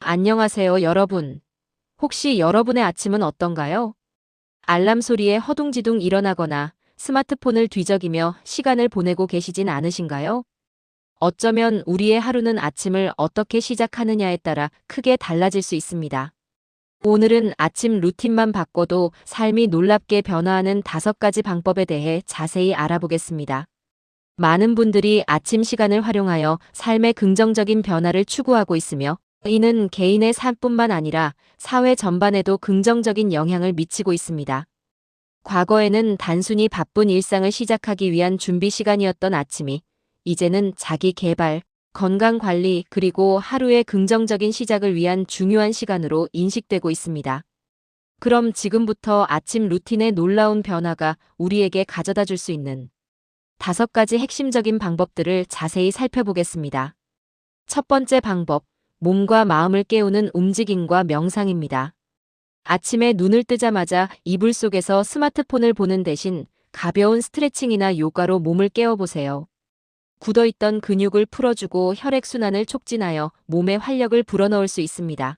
안녕하세요, 여러분. 혹시 여러분의 아침은 어떤가요? 알람 소리에 허둥지둥 일어나거나 스마트폰을 뒤적이며 시간을 보내고 계시진 않으신가요? 어쩌면 우리의 하루는 아침을 어떻게 시작하느냐에 따라 크게 달라질 수 있습니다. 오늘은 아침 루틴만 바꿔도 삶이 놀랍게 변화하는 5가지 방법에 대해 자세히 알아보겠습니다. 많은 분들이 아침 시간을 활용하여 삶의 긍정적인 변화를 추구하고 있으며, 이는 개인의 삶뿐만 아니라 사회 전반에도 긍정적인 영향을 미치고 있습니다. 과거에는 단순히 바쁜 일상을 시작하기 위한 준비 시간이었던 아침이, 이제는 자기 개발, 건강 관리, 그리고 하루의 긍정적인 시작을 위한 중요한 시간으로 인식되고 있습니다. 그럼 지금부터 아침 루틴의 놀라운 변화가 우리에게 가져다 줄 수 있는 5가지 핵심적인 방법들을 자세히 살펴보겠습니다. 첫 번째 방법, 몸과 마음을 깨우는 움직임과 명상입니다. 아침에 눈을 뜨자마자 이불 속에서 스마트폰을 보는 대신 가벼운 스트레칭이나 요가로 몸을 깨워보세요. 굳어있던 근육을 풀어주고 혈액순환을 촉진하여 몸에 활력을 불어넣을 수 있습니다.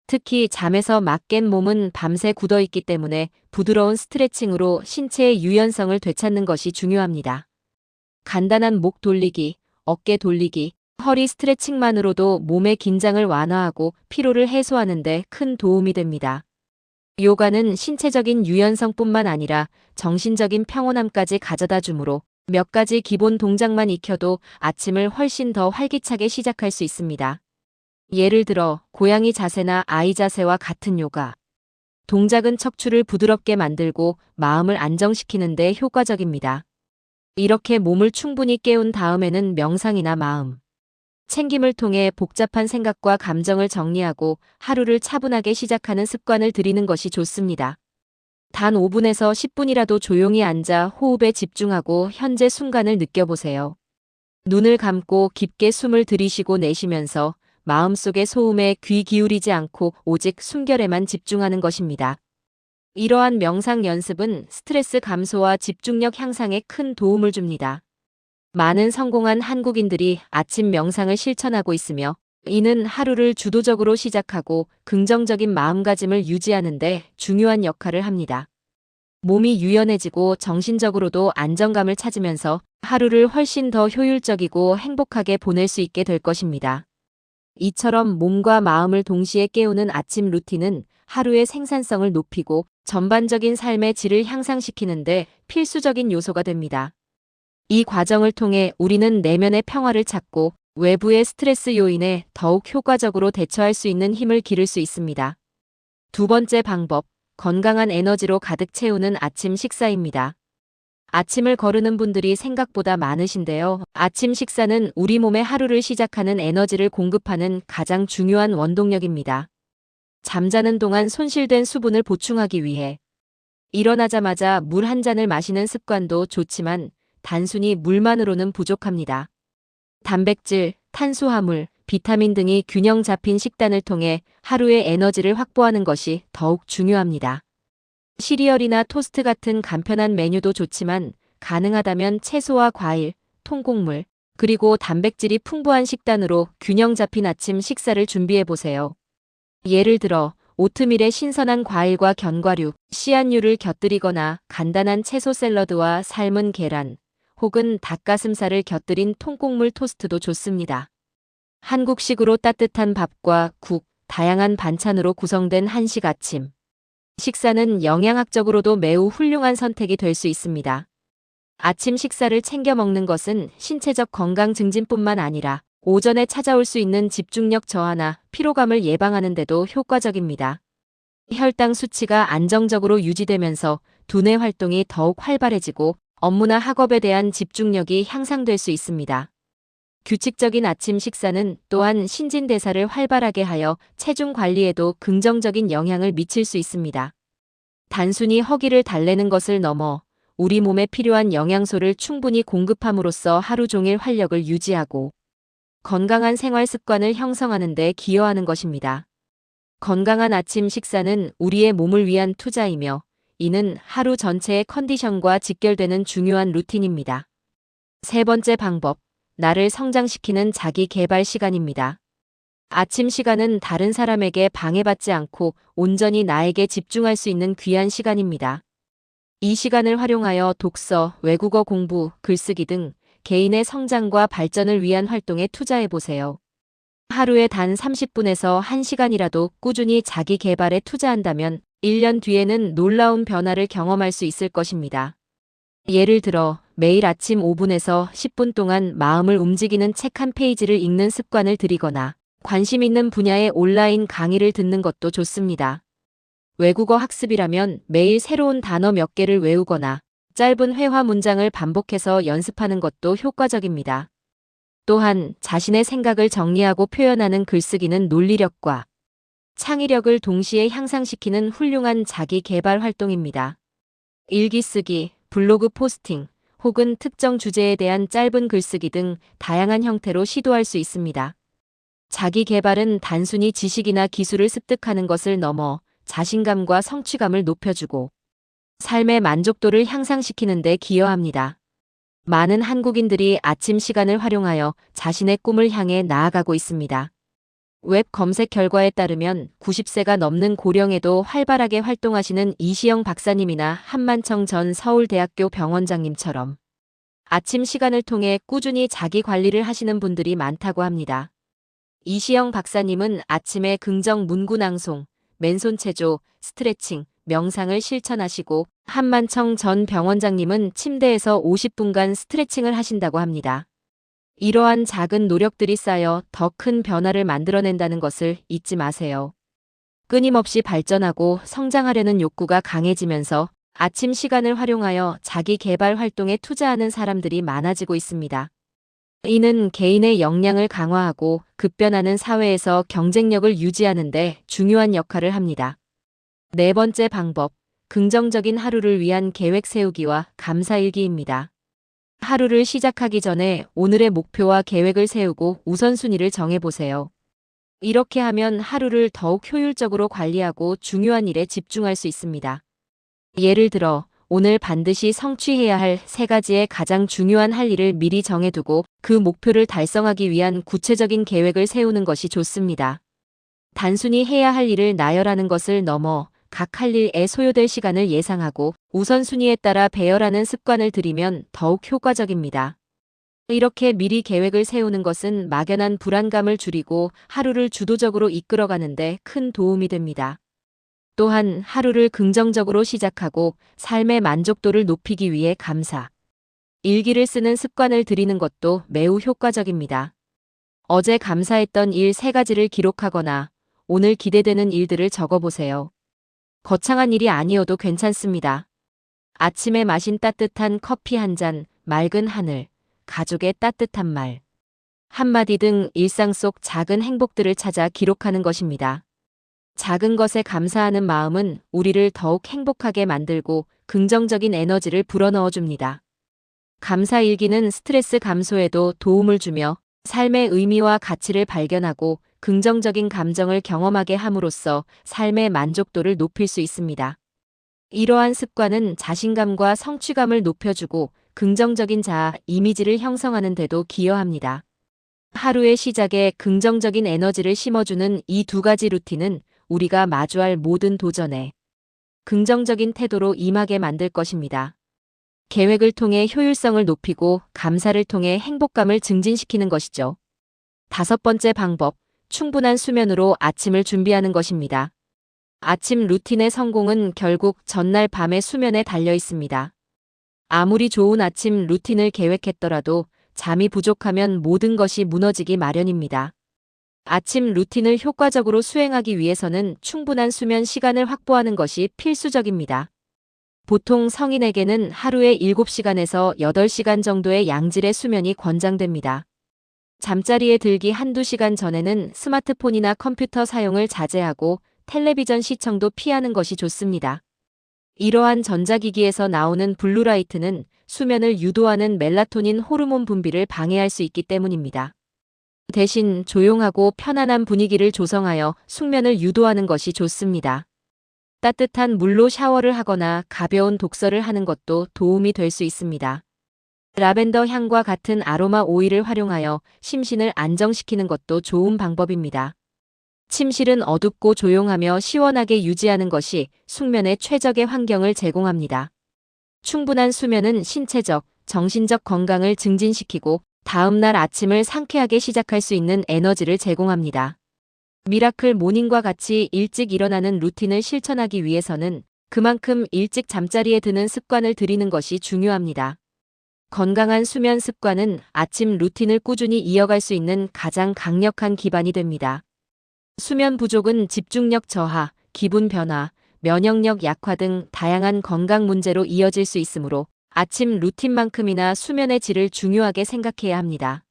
특히 잠에서 막 깬 몸은 밤새 굳어있기 때문에 부드러운 스트레칭으로 신체의 유연성을 되찾는 것이 중요합니다. 간단한 목 돌리기, 어깨 돌리기, 허리 스트레칭만으로도 몸의 긴장을 완화하고 피로를 해소하는 데 큰 도움이 됩니다. 요가는 신체적인 유연성뿐만 아니라 정신적인 평온함까지 가져다 주므로 몇 가지 기본 동작만 익혀도 아침을 훨씬 더 활기차게 시작할 수 있습니다. 예를 들어 고양이 자세나 아이 자세와 같은 요가. 동작은 척추를 부드럽게 만들고 마음을 안정시키는 데 효과적입니다. 이렇게 몸을 충분히 깨운 다음에는 명상이나 마음 챙김을 통해 복잡한 생각과 감정을 정리하고 하루를 차분하게 시작하는 습관을 들이는 것이 좋습니다. 단 5분에서 10분이라도 조용히 앉아 호흡에 집중하고 현재 순간을 느껴보세요. 눈을 감고 깊게 숨을 들이쉬고 내쉬면서 마음속의 소음에 귀 기울이지 않고 오직 숨결에만 집중하는 것입니다. 이러한 명상 연습은 스트레스 감소와 집중력 향상에 큰 도움을 줍니다. 많은 성공한 한국인들이 아침 명상을 실천하고 있으며, 이는 하루를 주도적으로 시작하고 긍정적인 마음가짐을 유지하는 데 중요한 역할을 합니다. 몸이 유연해지고 정신적으로도 안정감을 찾으면서 하루를 훨씬 더 효율적이고 행복하게 보낼 수 있게 될 것입니다. 이처럼 몸과 마음을 동시에 깨우는 아침 루틴은 하루의 생산성을 높이고 전반적인 삶의 질을 향상시키는 데 필수적인 요소가 됩니다. 이 과정을 통해 우리는 내면의 평화를 찾고 외부의 스트레스 요인에 더욱 효과적으로 대처할 수 있는 힘을 기를 수 있습니다. 두 번째 방법, 건강한 에너지로 가득 채우는 아침 식사입니다. 아침을 거르는 분들이 생각보다 많으신데요. 아침 식사는 우리 몸의 하루를 시작하는 에너지를 공급하는 가장 중요한 원동력입니다. 잠자는 동안 손실된 수분을 보충하기 위해 일어나자마자 물 한 잔을 마시는 습관도 좋지만, 단순히 물만으로는 부족합니다. 단백질, 탄수화물, 비타민 등이 균형 잡힌 식단을 통해 하루의 에너지를 확보하는 것이 더욱 중요합니다. 시리얼이나 토스트 같은 간편한 메뉴도 좋지만, 가능하다면 채소와 과일, 통곡물, 그리고 단백질이 풍부한 식단으로 균형 잡힌 아침 식사를 준비해 보세요. 예를 들어 오트밀에 신선한 과일과 견과류, 씨앗류를 곁들이거나 간단한 채소 샐러드와 삶은 계란, 혹은 닭가슴살을 곁들인 통곡물 토스트도 좋습니다. 한국식으로 따뜻한 밥과 국, 다양한 반찬으로 구성된 한식 아침 식사는 영양학적으로도 매우 훌륭한 선택이 될 수 있습니다. 아침 식사를 챙겨 먹는 것은 신체적 건강 증진뿐만 아니라 오전에 찾아올 수 있는 집중력 저하나 피로감을 예방하는 데도 효과적입니다. 혈당 수치가 안정적으로 유지되면서 두뇌 활동이 더욱 활발해지고 업무나 학업에 대한 집중력이 향상될 수 있습니다. 규칙적인 아침 식사는 또한 신진대사를 활발하게 하여 체중 관리에도 긍정적인 영향을 미칠 수 있습니다. 단순히 허기를 달래는 것을 넘어 우리 몸에 필요한 영양소를 충분히 공급함으로써 하루 종일 활력을 유지하고 건강한 생활 습관을 형성하는 데 기여하는 것입니다. 건강한 아침 식사는 우리의 몸을 위한 투자이며, 이는 하루 전체의 컨디션과 직결되는 중요한 루틴입니다. 세 번째 방법, 나를 성장시키는 자기 개발 시간입니다. 아침 시간은 다른 사람에게 방해받지 않고 온전히 나에게 집중할 수 있는 귀한 시간입니다. 이 시간을 활용하여 독서, 외국어 공부, 글쓰기 등 개인의 성장과 발전을 위한 활동에 투자해 보세요. 하루에 단 30분에서 1시간이라도 꾸준히 자기 개발에 투자한다면 1년 뒤에는 놀라운 변화를 경험할 수 있을 것입니다. 예를 들어 매일 아침 5분에서 10분 동안 마음을 움직이는 책 한 페이지를 읽는 습관을 들이거나 관심 있는 분야의 온라인 강의를 듣는 것도 좋습니다. 외국어 학습이라면 매일 새로운 단어 몇 개를 외우거나 짧은 회화 문장을 반복해서 연습하는 것도 효과적입니다. 또한 자신의 생각을 정리하고 표현하는 글쓰기는 논리력과 창의력을 동시에 향상시키는 훌륭한 자기 개발 활동입니다. 일기 쓰기, 블로그 포스팅, 혹은 특정 주제에 대한 짧은 글쓰기 등 다양한 형태로 시도할 수 있습니다. 자기 개발은 단순히 지식이나 기술을 습득하는 것을 넘어 자신감과 성취감을 높여주고 삶의 만족도를 향상시키는 데 기여합니다. 많은 한국인들이 아침 시간을 활용하여 자신의 꿈을 향해 나아가고 있습니다. 웹 검색 결과에 따르면 90세가 넘는 고령에도 활발하게 활동하시는 이시영 박사님이나 한만청 전 서울대학교 병원장님처럼 아침 시간을 통해 꾸준히 자기 관리를 하시는 분들이 많다고 합니다. 이시영 박사님은 아침에 긍정 문구낭송, 맨손 체조, 스트레칭, 명상을 실천하시고 한만청 전 병원장님은 침대에서 50분간 스트레칭을 하신다고 합니다. 이러한 작은 노력들이 쌓여 더 큰 변화를 만들어낸다는 것을 잊지 마세요. 끊임없이 발전하고 성장하려는 욕구가 강해지면서 아침 시간을 활용하여 자기 개발 활동에 투자하는 사람들이 많아지고 있습니다. 이는 개인의 역량을 강화하고 급변하는 사회에서 경쟁력을 유지하는 데 중요한 역할을 합니다. 네 번째 방법, 긍정적인 하루를 위한 계획 세우기와 감사일기입니다. 하루를 시작하기 전에 오늘의 목표와 계획을 세우고 우선순위를 정해보세요. 이렇게 하면 하루를 더욱 효율적으로 관리하고 중요한 일에 집중할 수 있습니다. 예를 들어, 오늘 반드시 성취해야 할 3가지의 가장 중요한 할 일을 미리 정해두고 그 목표를 달성하기 위한 구체적인 계획을 세우는 것이 좋습니다. 단순히 해야 할 일을 나열하는 것을 넘어 각 할 일에 소요될 시간을 예상하고 우선순위에 따라 배열하는 습관을 들이면 더욱 효과적입니다. 이렇게 미리 계획을 세우는 것은 막연한 불안감을 줄이고 하루를 주도적으로 이끌어가는 데 큰 도움이 됩니다. 또한 하루를 긍정적으로 시작하고 삶의 만족도를 높이기 위해 감사, 일기를 쓰는 습관을 들이는 것도 매우 효과적입니다. 어제 감사했던 일 3가지를 기록하거나 오늘 기대되는 일들을 적어보세요. 거창한 일이 아니어도 괜찮습니다. 아침에 마신 따뜻한 커피 한 잔, 맑은 하늘, 가족의 따뜻한 말, 한마디 등 일상 속 작은 행복들을 찾아 기록하는 것입니다. 작은 것에 감사하는 마음은 우리를 더욱 행복하게 만들고 긍정적인 에너지를 불어넣어 줍니다. 감사일기는 스트레스 감소에도 도움을 주며 삶의 의미와 가치를 발견하고 긍정적인 감정을 경험하게 함으로써 삶의 만족도를 높일 수 있습니다. 이러한 습관은 자신감과 성취감을 높여주고 긍정적인 자아, 이미지를 형성하는 데도 기여합니다. 하루의 시작에 긍정적인 에너지를 심어주는 이 2가지 루틴은 우리가 마주할 모든 도전에 긍정적인 태도로 임하게 만들 것입니다. 계획을 통해 효율성을 높이고 감사를 통해 행복감을 증진시키는 것이죠. 5번째 방법, 충분한 수면으로 아침을 준비하는 것입니다. 아침 루틴의 성공은 결국 전날 밤의 수면에 달려 있습니다. 아무리 좋은 아침 루틴을 계획했더라도 잠이 부족하면 모든 것이 무너지기 마련입니다. 아침 루틴을 효과적으로 수행하기 위해서는 충분한 수면 시간을 확보하는 것이 필수적입니다. 보통 성인에게는 하루에 7시간에서 8시간 정도의 양질의 수면이 권장됩니다. 잠자리에 들기 1~2시간 전에는 스마트폰이나 컴퓨터 사용을 자제하고 텔레비전 시청도 피하는 것이 좋습니다. 이러한 전자기기에서 나오는 블루라이트는 수면을 유도하는 멜라토닌 호르몬 분비를 방해할 수 있기 때문입니다. 대신 조용하고 편안한 분위기를 조성하여 숙면을 유도하는 것이 좋습니다. 따뜻한 물로 샤워를 하거나 가벼운 독서를 하는 것도 도움이 될 수 있습니다. 라벤더 향과 같은 아로마 오일을 활용하여 심신을 안정시키는 것도 좋은 방법입니다. 침실은 어둡고 조용하며 시원하게 유지하는 것이 숙면에 최적의 환경을 제공합니다. 충분한 수면은 신체적, 정신적 건강을 증진시키고 다음날 아침을 상쾌하게 시작할 수 있는 에너지를 제공합니다. 미라클 모닝과 같이 일찍 일어나는 루틴을 실천하기 위해서는 그만큼 일찍 잠자리에 드는 습관을 들이는 것이 중요합니다. 건강한 수면 습관은 아침 루틴을 꾸준히 이어갈 수 있는 가장 강력한 기반이 됩니다. 수면 부족은 집중력 저하, 기분 변화, 면역력 약화 등 다양한 건강 문제로 이어질 수 있으므로 아침 루틴만큼이나 수면의 질을 중요하게 생각해야 합니다.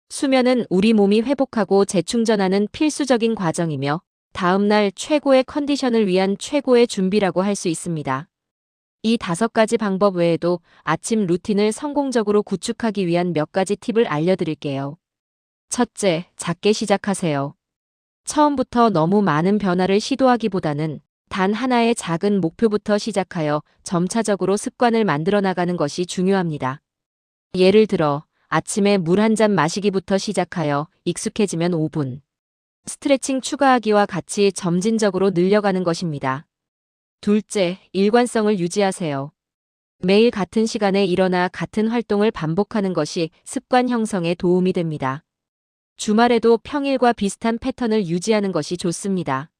수면은 우리 몸이 회복하고 재충전하는 필수적인 과정이며 다음날 최고의 컨디션을 위한 최고의 준비라고 할 수 있습니다. 이 5가지 방법 외에도 아침 루틴을 성공적으로 구축하기 위한 몇 가지 팁을 알려드릴게요. 첫째, 작게 시작하세요. 처음부터 너무 많은 변화를 시도하기보다는 단 하나의 작은 목표부터 시작하여 점차적으로 습관을 만들어 나가는 것이 중요합니다. 예를 들어 아침에 물 한 잔 마시기부터 시작하여 익숙해지면 5분. 스트레칭 추가하기와 같이 점진적으로 늘려가는 것입니다. 둘째, 일관성을 유지하세요. 매일 같은 시간에 일어나 같은 활동을 반복하는 것이 습관 형성에 도움이 됩니다. 주말에도 평일과 비슷한 패턴을 유지하는 것이 좋습니다.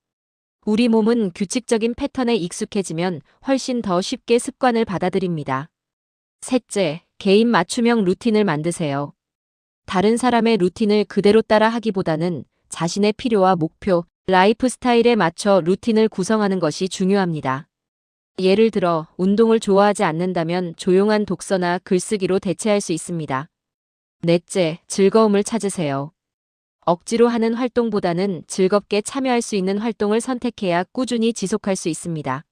우리 몸은 규칙적인 패턴에 익숙해지면 훨씬 더 쉽게 습관을 받아들입니다. 셋째, 개인 맞춤형 루틴을 만드세요. 다른 사람의 루틴을 그대로 따라 하기보다는 자신의 필요와 목표, 라이프 스타일에 맞춰 루틴을 구성하는 것이 중요합니다. 예를 들어 운동을 좋아하지 않는다면 조용한 독서나 글쓰기로 대체할 수 있습니다. 넷째, 즐거움을 찾으세요. 억지로 하는 활동보다는 즐겁게 참여할 수 있는 활동을 선택해야 꾸준히 지속할 수 있습니다.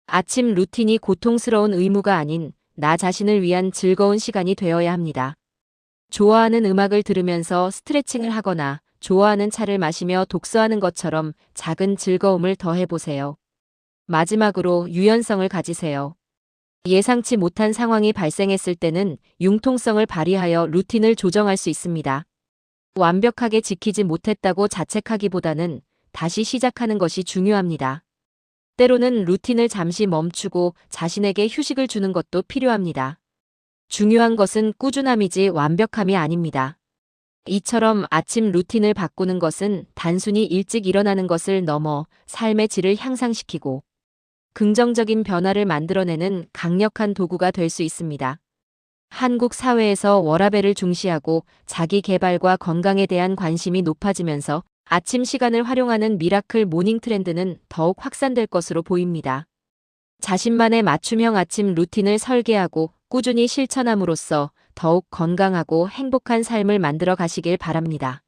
아침 루틴이 고통스러운 의무가 아닌 나 자신을 위한 즐거운 시간이 되어야 합니다. 좋아하는 음악을 들으면서 스트레칭을 하거나 좋아하는 차를 마시며 독서하는 것처럼 작은 즐거움을 더해보세요. 마지막으로 유연성을 가지세요. 예상치 못한 상황이 발생했을 때는 융통성을 발휘하여 루틴을 조정할 수 있습니다. 완벽하게 지키지 못했다고 자책하기보다는 다시 시작하는 것이 중요합니다. 때로는 루틴을 잠시 멈추고 자신에게 휴식을 주는 것도 필요합니다. 중요한 것은 꾸준함이지 완벽함이 아닙니다. 이처럼 아침 루틴을 바꾸는 것은 단순히 일찍 일어나는 것을 넘어 삶의 질을 향상시키고 긍정적인 변화를 만들어내는 강력한 도구가 될 수 있습니다. 한국 사회에서 워라밸을 중시하고 자기 개발과 건강에 대한 관심이 높아지면서 아침 시간을 활용하는 미라클 모닝 트렌드는 더욱 확산될 것으로 보입니다. 자신만의 맞춤형 아침 루틴을 설계하고 꾸준히 실천함으로써 더욱 건강하고 행복한 삶을 만들어 가시길 바랍니다.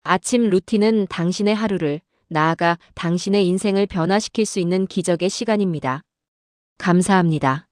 아침 루틴은 당신의 하루를, 나아가 당신의 인생을 변화시킬 수 있는 기적의 시간입니다. 감사합니다.